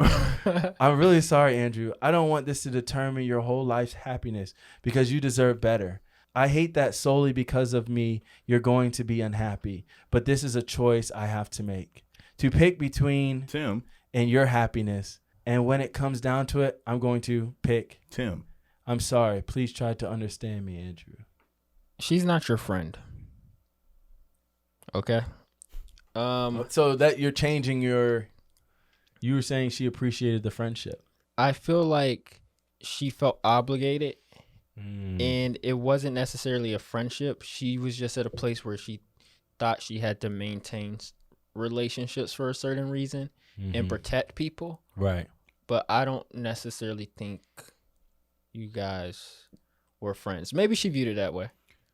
I'm really sorry, Andrew. I don't want this to determine your whole life's happiness because you deserve better. I hate that solely because of me, you're going to be unhappy. But this is a choice I have to make. To pick between Tim and your happiness. And when it comes down to it, I'm going to pick Tim. I'm sorry. Please try to understand me, Andrew. She's not your friend. Okay. So that you're changing you were saying she appreciated the friendship. I feel like she felt obligated. And it wasn't necessarily a friendship. She was just at a place where she thought she had to maintain relationships for a certain reason and protect people. Right. But I don't necessarily think you guys were friends. Maybe she viewed it that way.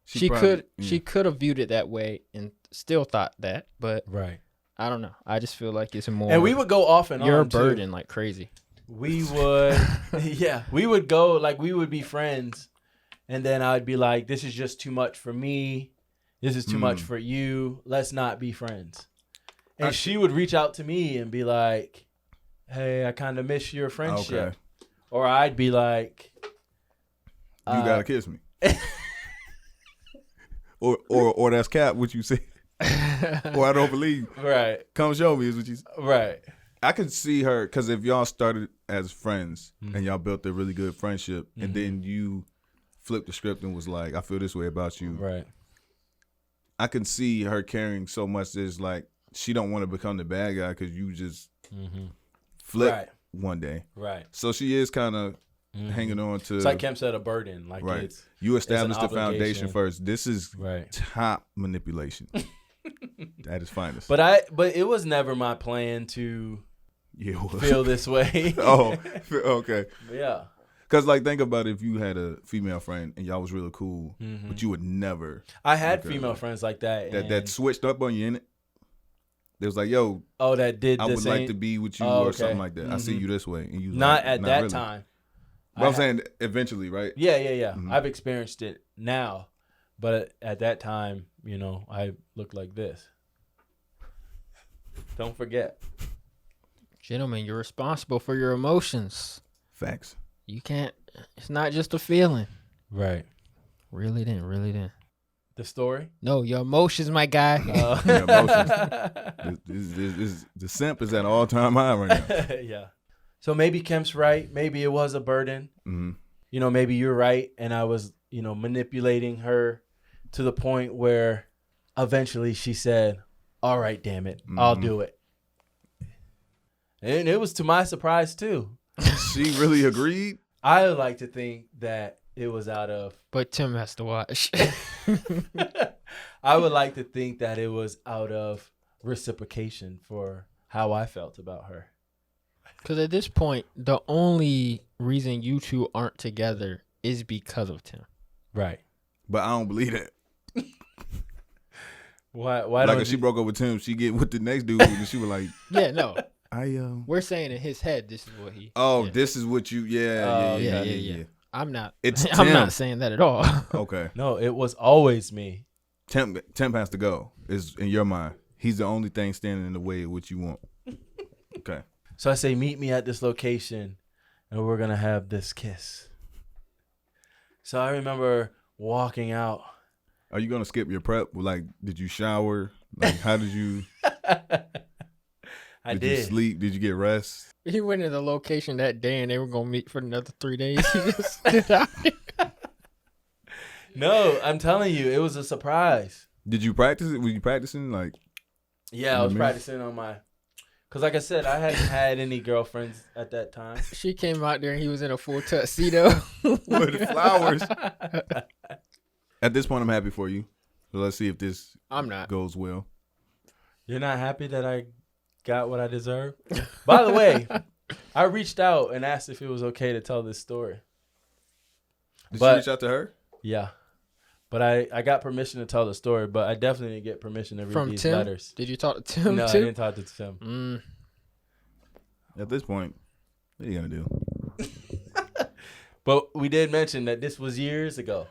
She could have viewed it that way and still thought that, but right. I don't know. I just feel like it's more. And we would go off and on. You're a burden like crazy. We would, yeah. We would go like we would be friends. And then I'd be like, this is just too much for me. This is too much for you. Let's not be friends. And she would reach out to me and be like, hey, I kind of miss your friendship. Okay. Or I'd be like, you got to kiss me. or that's cap, what you say. Or I don't believe. Right. Come show me is what you say. Right. I could see her because if y'all started as friends Mhm. and y'all built a really good friendship, and then you flipped the script and was like, "I feel this way about you." Right. I can see her caring so much that it's like she don't want to become the bad guy because you just flip Right. one day. Right. So she is kind of hanging on to. It's like Kemp said, a burden. Like right. it's You establish the obligation. foundation first. This is right. top manipulation. At its finest. But it was never my plan to Yeah, it was. feel this way. Oh, okay. Yeah. Because, like, think about if you had a female friend and y'all was really cool, but you would never. I had Okay. female friends like that. That switched up on you in it. They was like, yo, that did I the would same. like to be with you Oh, or okay. something like that. I see you this way. And you was Not like, at that really. time. But I'm saying eventually, right? Yeah. I've experienced it now. But at that time, I looked like this. Don't forget. Gentlemen, you're responsible for your emotions. Facts. You can't. It's not just a feeling. Right. Really didn't. The story? No, your emotions, my guy. Your emotions. The simp is at an all-time high right now. Yeah. So maybe Kemp's right. Maybe it was a burden. Mm-hmm. Maybe you're right. And I was, manipulating her to the point where eventually she said, all right, damn it, I'll do it. And it was to my surprise, too. She really agreed? I like to think that it was out of... But Tim has to watch. I would like to think that it was out of reciprocation for how I felt about her. Because at this point, the only reason you two aren't together is because of Tim. Right. But I don't believe that. Why Like don't if she broke up with Tim, she get with the next dude and she was like, Yeah, no. We're saying in his head, this is what he... Oh, yeah. this is what you... Yeah. I'm not... It's I'm Tim. not saying that at all. Okay. No, it was always me. Temp has to go, is in your mind. He's the only thing standing in the way of what you want. Okay. So I say, meet me at this location and we're going to have this kiss. So I remember walking out. Are you going to skip your prep? Like, did you shower? Like, how did you... I did you sleep? Did you get rest? He went to the location that day and they were going to meet for another 3 days. He just stood out there. No, I'm telling you, it was a surprise. Did you practice it? Were you practicing? Like, Yeah, I was practicing on my... Because like I said, I hadn't had any girlfriends at that time. She came out there and he was in a full tuxedo. with flowers. At this point, I'm happy for you. So let's see if this I'm not. goes well. You're not happy that I got what I deserve? By the way, I reached out and asked if it was okay to tell this story. Did you reach out to her? Yeah. But I got permission to tell the story, but I definitely didn't get permission to read From these Tim? letters. Did you talk to Tim No, too? I didn't talk to Tim. At this point, what are you going to do? But we did mention that this was years ago.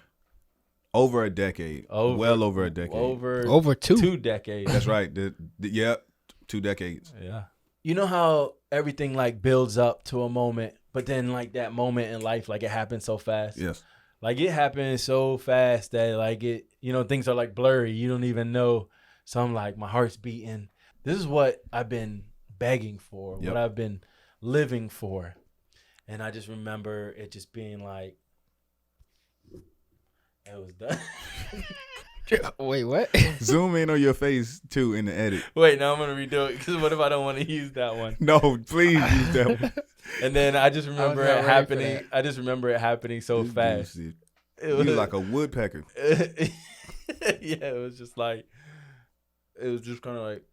Over a decade. Well over a decade. Over 2 decades. That's right. Yep. 2 decades. Yeah. You know how everything like builds up to a moment, but then like that moment in life, like it happens so fast. Yes. Like it happened so fast that like it, things are like blurry. You don't even know. So I'm like, my heart's beating. This is what I've been begging for, what I've been living for. And I just remember it just being like, it was done. Wait, what? Zoom in on your face too in the edit. Wait, now I'm going to redo it because what if I don't want to use that one? No, please use that one. And then I just remember not it ready happening. for that. I just remember it happening so This fast. dude It You was like a woodpecker. yeah, it was just like, it was just kind of like,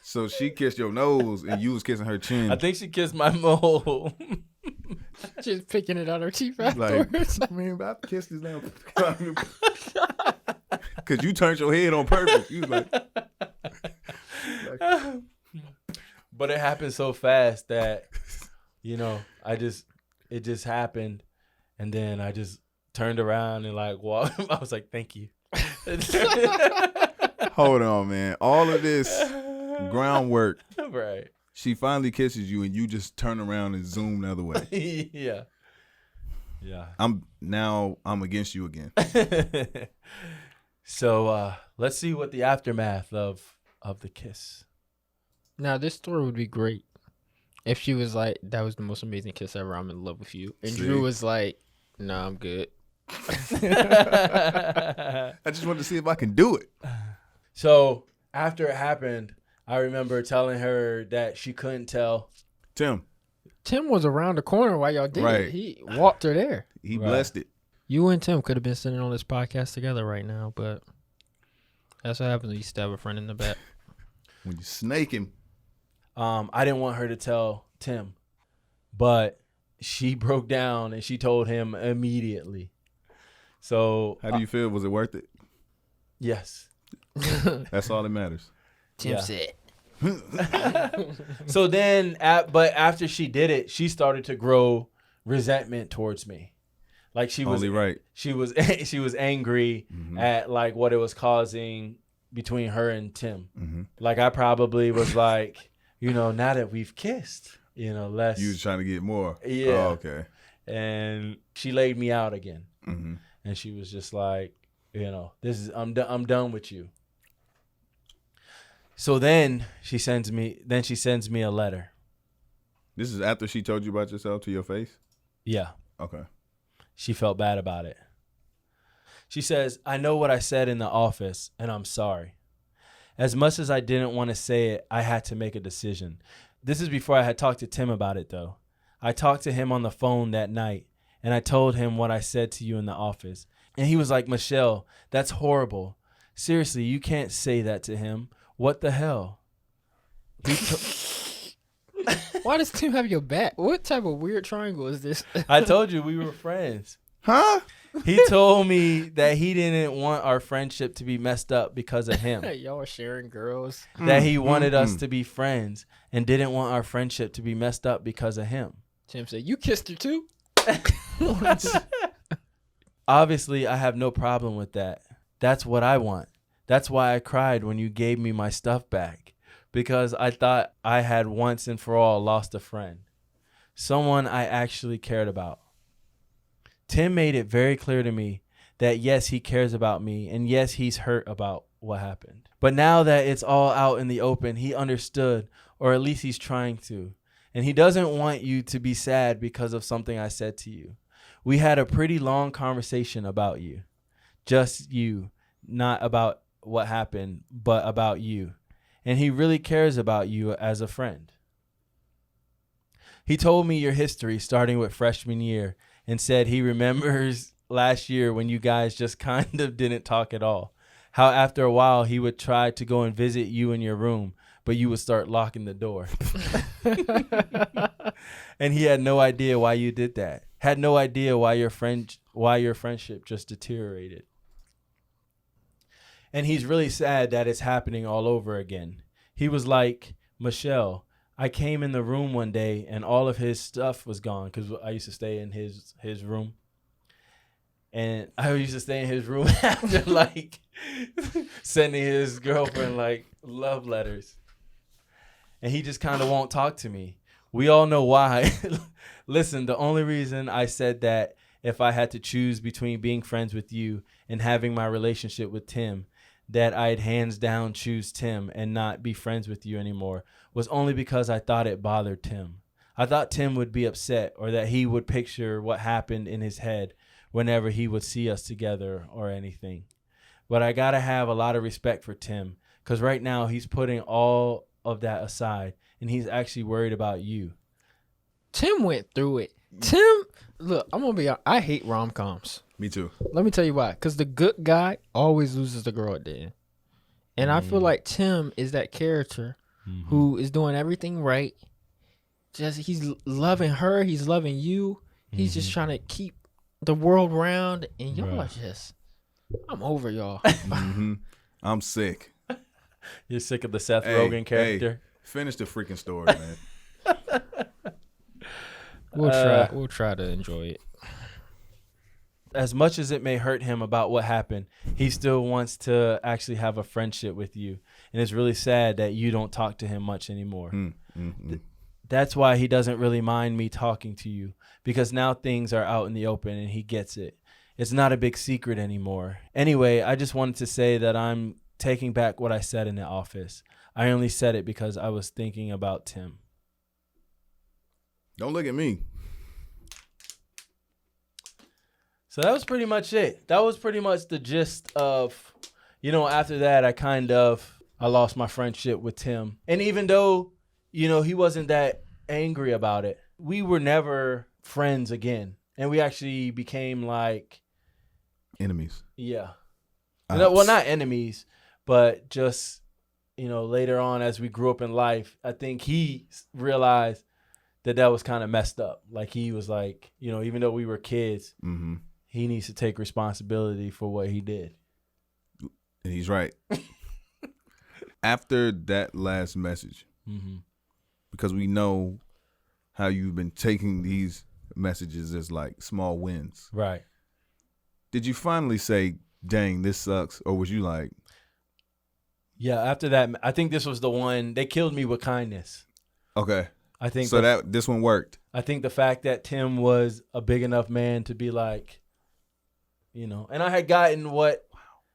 So she kissed your nose and you was kissing her chin. I think she kissed my mole. Just picking it out her teeth Like, afterwards. man, I kissed his nose. Because you turned your head on purpose. You was like, But it happened so fast that, it just happened. And then I just turned around and like walked. I was like, thank you. hold on, man. All of this groundwork. Right. She finally kisses you and you just turn around and zoom the other way. Yeah. Yeah. I'm against you again. So let's see what the aftermath of the kiss. Now, this story would be great if she was like, that was the most amazing kiss ever, I'm in love with you. And See? Drew was like, nah, I'm good. I just wanted to see if I can do it. So after it happened, I remember telling her that she couldn't tell. Tim was around the corner while y'all did Right. it. He walked her there. he Right. blessed it. You and Tim could have been sitting on this podcast together right now, but that's what happens when you stab a friend in the back. When you snake him. I didn't want her to tell Tim, but she broke down and she told him immediately. So How do you feel? Was it worth it? yes. That's all that matters. Tim Yeah. said. So then, but after she did it, she started to grow resentment towards me. Like she was Only right. She was she was angry at like what it was causing between her and Tim. Mm-hmm. Like I probably was like, now that we've kissed, let's. You was trying to get more. Yeah. Oh, okay. And she laid me out again, Mm-hmm. and she was just like, I'm done with you. So then she sends me a letter. This is after she told you about yourself to your face? Yeah. Okay. She felt bad about it. She says, I know what I said in the office, and I'm sorry. As much as I didn't want to say it, I had to make a decision. This is before I had talked to Tim about it, though. I talked to him on the phone that night, and I told him what I said to you in the office. And he was like, Michelle, that's horrible. Seriously, you can't say that to him. What the hell? Why does Tim have your back? What type of weird triangle is this? I told you we were friends. Huh? He told me that he didn't want our friendship to be messed up because of him. Y'all are sharing girls. That he wanted us to be friends and didn't want our friendship to be messed up because of him. Tim said, you kissed her too? Obviously, I have no problem with that. That's what I want. That's why I cried when you gave me my stuff back, because I thought I had once and for all lost a friend, someone I actually cared about. Tim made it very clear to me that yes, he cares about me, and yes, he's hurt about what happened. But now that it's all out in the open, he understood, or at least he's trying to. And he doesn't want you to be sad because of something I said to you. We had a pretty long conversation about you. Just you, not about what happened, but about you. And he really cares about you as a friend. He told me your history starting with freshman year and said he remembers last year when you guys just kind of didn't talk at all. How after a while he would try to go and visit you in your room, but you would start locking the door. And he had no idea why you did that. Had no idea why your friendship just deteriorated. And he's really sad that it's happening all over again. He was like, Michelle, I came in the room one day and all of his stuff was gone, because I used to stay in his room. And I used to stay in his room after like sending his girlfriend like love letters. And he just kind of won't talk to me. We all know why. Listen, the only reason I said that if I had to choose between being friends with you and having my relationship with Tim, that I'd hands down choose Tim and not be friends with you anymore, was only because I thought it bothered Tim. I thought Tim would be upset, or that he would picture what happened in his head whenever he would see us together or anything. But I gotta have a lot of respect for Tim, because right now he's putting all of that aside and he's actually worried about you. Tim went through it. Tim, look, I'm gonna be honest, I hate rom-coms. Me too. Let me tell you why. Because the good guy always loses the girl at the end. And I feel like Tim is that character who is doing everything right. Just he's loving her, he's loving you. He's just trying to keep the world round, and y'all are just, I'm over y'all. I'm sick. You're sick of the Seth Rogen character? Hey, finish the freaking story, man. We'll try to enjoy it. As much as it may hurt him about what happened, he still wants to actually have a friendship with you. And it's really sad that you don't talk to him much anymore. That's why he doesn't really mind me talking to you, because now things are out in the open and he gets it. It's not a big secret anymore. Anyway, I just wanted to say that I'm taking back what I said in the office. I only said it because I was thinking about Tim. Don't look at me. So that was pretty much it. That was pretty much the gist of, after that, I lost my friendship with Tim. And even though, he wasn't that angry about it, we were never friends again. And we actually became like enemies. Yeah. Well, not enemies, but just, later on as we grew up in life, I think he realized that was kind of messed up. Like he was like, even though we were kids, mm-hmm. he needs to take responsibility for what he did. And he's right. After that last message, mm-hmm. because we know how you've been taking these messages as like small wins. Right. Did you finally say, dang, this sucks? Or was you like... Yeah, after that, I think this was the one. They killed me with kindness. Okay. I think so. This one worked. I think the fact that Tim was a big enough man to be like, and I had gotten what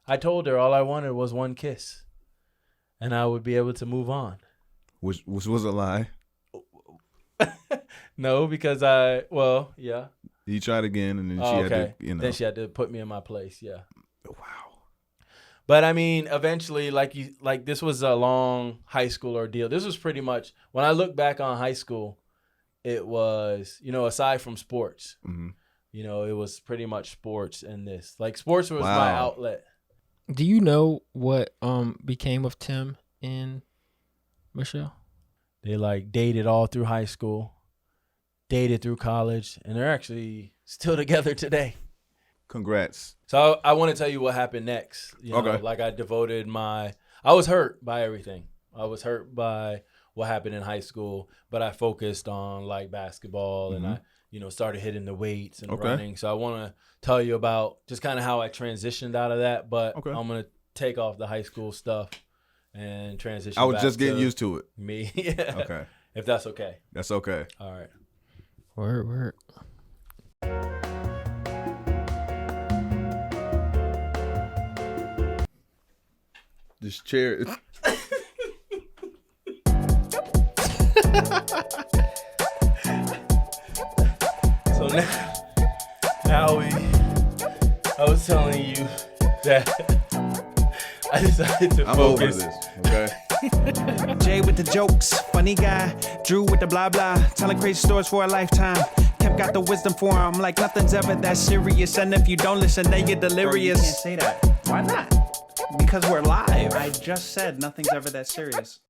I told her. All I wanted was one kiss, and I would be able to move on. Which was a lie. No, because yeah. He tried again, and then she had to, Then she had to put me in my place. Yeah. Wow. But I mean, eventually, this was a long high school ordeal. This was pretty much, when I look back on high school, it was, aside from sports, mm-hmm. It was pretty much sports and this. Like sports was my outlet. Do you know what became of Tim and Michelle? They dated all through high school, dated through college, and they're actually still together today. Congrats. So I want to tell you what happened next. Okay. I was hurt by everything. I was hurt by what happened in high school, but I focused on basketball mm-hmm. and I, started hitting the weights and running. So I want to tell you about just kind of how I transitioned out of that, but I'm going to take off the high school stuff and transition. I was back just getting to used to it. Me. Yeah. Okay. If that's okay. That's okay. All right. Word. This chair. So now I was telling you that I decided to I'm focus. over this, okay? Jay with the jokes, funny guy. Drew with the blah blah, telling crazy stories for a lifetime. Kemp got the wisdom for him, like nothing's ever that serious. And if you don't listen, then you're delirious. Bro, you can't say that. Why not? Because we're live. I just said nothing's ever that serious.